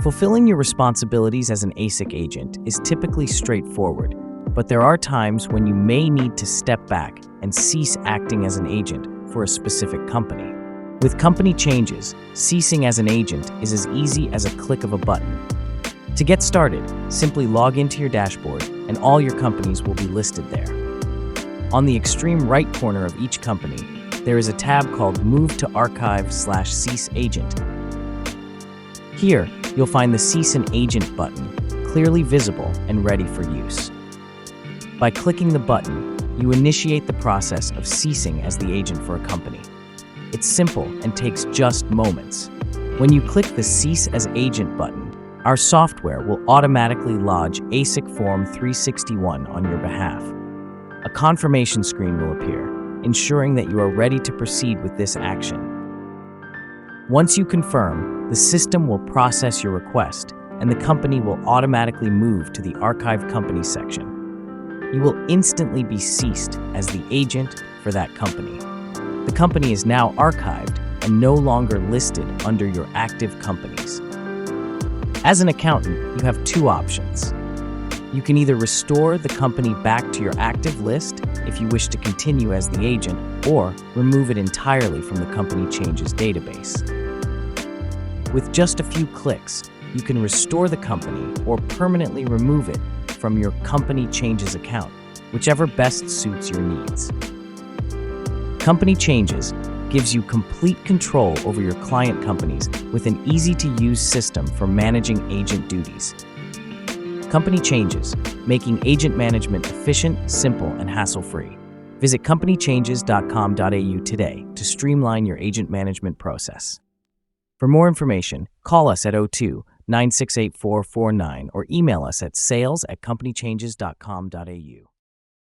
Fulfilling your responsibilities as an ASIC agent is typically straightforward, but there are times when you may need to step back and cease acting as an agent for a specific company. With company changes, ceasing as an agent is as easy as a click of a button. To get started, simply log into your dashboard and all your companies will be listed there. On the extreme right corner of each company, there is a tab called Move to Archive/Cease Agent. Here, you'll find the Cease an Agent button, clearly visible and ready for use. By clicking the button, you initiate the process of ceasing as the agent for a company. It's simple and takes just moments. When you click the Cease as Agent button, our software will automatically lodge ASIC Form 361 on your behalf. A confirmation screen will appear, ensuring that you are ready to proceed with this action. Once you confirm, the system will process your request, and the company will automatically move to the Archive Company section. You will instantly be ceased as the agent for that company. The company is now archived and no longer listed under your active companies. As an accountant, you have two options. You can either restore the company back to your active list if you wish to continue as the agent, or remove it entirely from the company changes database. With just a few clicks, you can restore the company or permanently remove it from your company changes account, whichever best suits your needs. Company Changes gives you complete control over your client companies with an easy-to-use system for managing agent duties. Company Changes, making agent management efficient, simple, and hassle-free. Visit companychanges.com.au today to streamline your agent management process. For more information, call us at 02-968-4449 or email us at sales@companychanges.com.au.